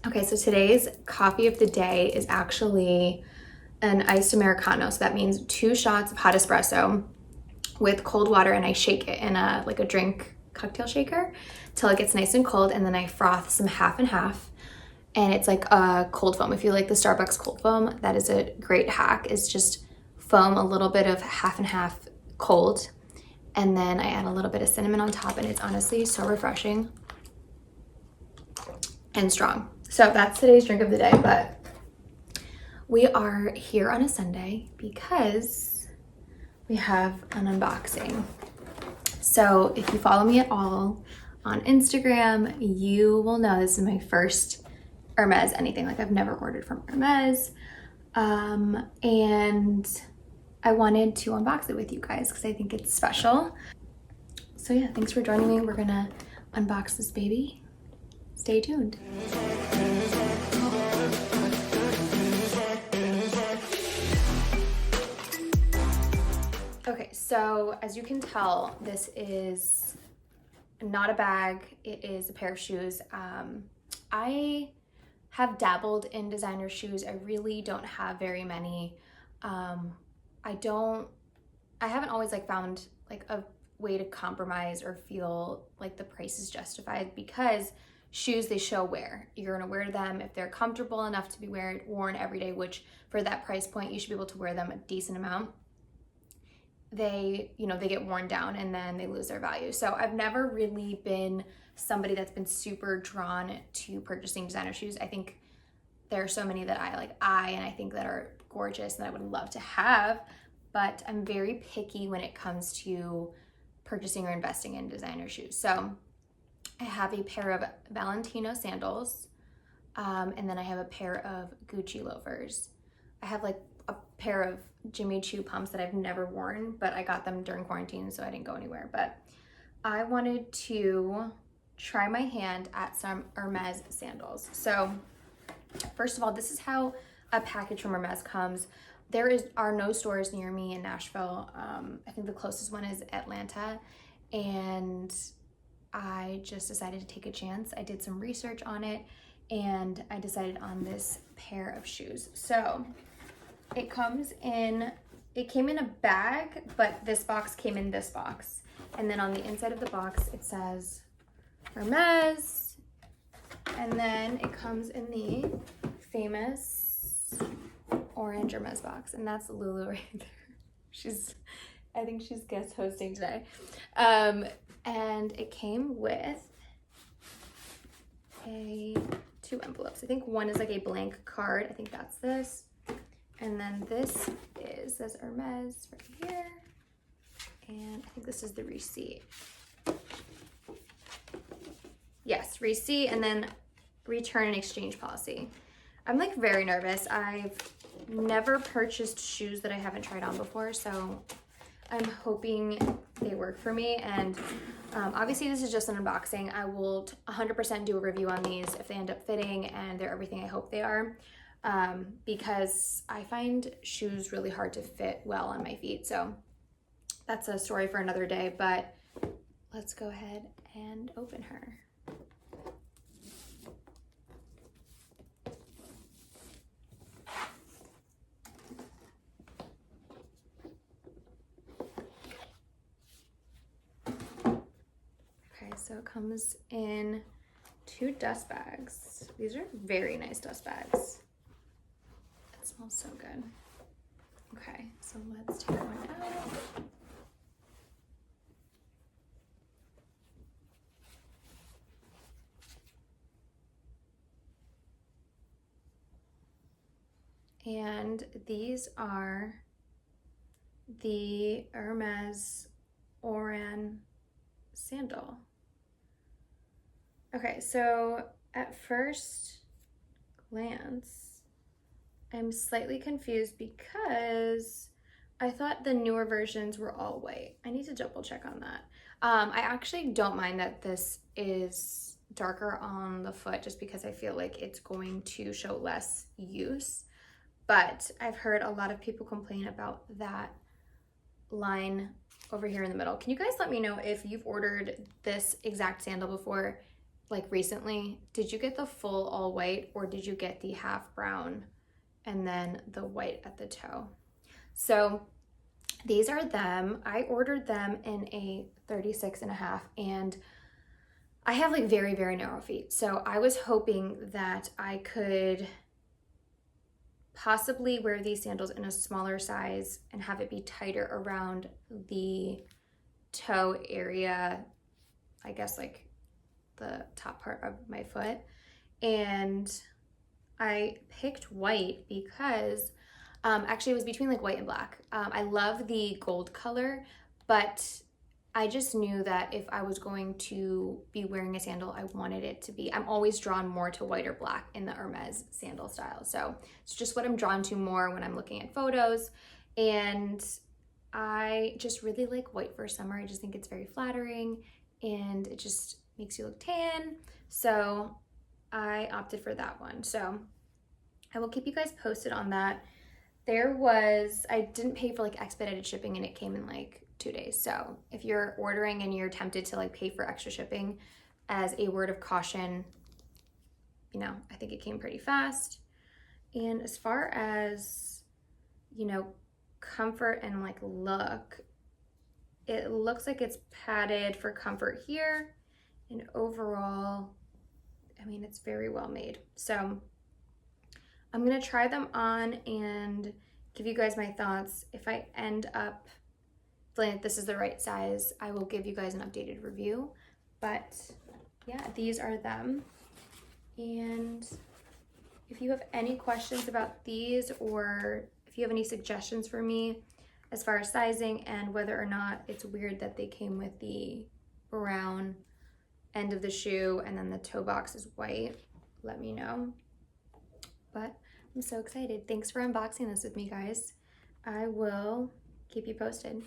Okay, so today's coffee of the day is actually an iced Americano. So that means 2 shots of hot espresso with cold water, and I shake it in a drink cocktail shaker till it gets nice and cold, and then I froth some half and half. And it's like a cold foam. If you like the Starbucks cold foam, that is a great hack. It's just foam, a little bit of half and half cold, and then I add a little bit of cinnamon on top, and it's honestly so refreshing and strong. So that's today's drink of the day, but we are here on a Sunday because we have an unboxing. So if you follow me at all on Instagram, you will know this is my first Hermes anything. Like, I've never ordered from Hermes. And I wanted to unbox it with you guys because I think it's special. So yeah, thanks for joining me. We're gonna unbox this baby. Stay tuned. Okay, so as you can tell, this is not a bag, it is a pair of shoes. I have dabbled in designer shoes. I really don't have very many. I haven't always found a way to compromise or feel like the price is justified, because shoes, they show wear. You're gonna wear them if they're comfortable enough to be worn every day, which for that price point, you should be able to wear them a decent amount. They get worn down and then they lose their value. So I've never really been somebody that's been super drawn to purchasing designer shoes. I think there are so many that I think that are gorgeous and I would love to have, but I'm very picky when it comes to purchasing or investing in designer shoes. So I have a pair of Valentino sandals, and then I have a pair of Gucci loafers. I have a pair of Jimmy Choo pumps that I've never worn, but I got them during quarantine, so I didn't go anywhere. But I wanted to try my hand at some Hermes sandals. So first of all, this is how a package from Hermes comes. There are no stores near me in Nashville. I think the closest one is Atlanta, and I just decided to take a chance. I did some research on it, and I decided on this pair of shoes. So it came in a bag, but this box came in this box. And then on the inside of the box, it says Hermes. And then it comes in the famous orange Hermes box. And that's Lulu right there. I think she's guest hosting today. And it came with two envelopes. I think one is a blank card. I think that's this. And then this says Hermes right here. And I think this is the receipt. Yes, receipt, and then return and exchange policy. I'm very nervous. I've never purchased shoes that I haven't tried on before, so I'm hoping they work for me. And obviously this is just an unboxing. I will 100% do a review on these if they end up fitting and they're everything I hope they are. Because I find shoes really hard to fit well on my feet. So that's a story for another day, but let's go ahead and open her. Okay, so it comes in 2 dust bags. These are very nice dust bags. It smells so good. Okay, so let's take one out. And these are the Hermès Oran sandal. Okay, so at first glance, I'm slightly confused because I thought the newer versions were all white. I need to double check on that. I actually don't mind that this is darker on the foot just because I feel like it's going to show less use. But I've heard a lot of people complain about that line over here in the middle. Can you guys let me know if you've ordered this exact sandal before? like recently, did you get the full all white or did you get the half brown and then the white at the toe? So these are them. I ordered them in a 36.5, and I have like very, very narrow feet. So I was hoping that I could possibly wear these sandals in a smaller size and have it be tighter around the toe area, I guess like the top part of my foot. And I picked white because actually it was between like white and black. I love the gold color, but I just knew that if I was going to be wearing a sandal, I wanted it to be, I'm always drawn more to white or black in the Hermes sandal style. So it's just what I'm drawn to more when I'm looking at photos. And I just really like white for summer. I just think it's very flattering and it just makes you look tan. So I opted for that one. So I will keep you guys posted on that. I didn't pay for like expedited shipping and it came in like 2 days. So if you're ordering and you're tempted to like pay for extra shipping, as a word of caution, you know, I think it came pretty fast. And as far as, you know, comfort and like look, it looks like it's padded for comfort here, and overall, I mean, it's very well made. So I'm gonna try them on and give you guys my thoughts. If I end up feeling like this is the right size, I will give you guys an updated review. But yeah, these are them. And if you have any questions about these, or if you have any suggestions for me as far as sizing and whether or not it's weird that they came with the brown end of the shoe and then the toe box is white, let me know. But I'm so excited. Thanks for unboxing this with me, guys. I will keep you posted.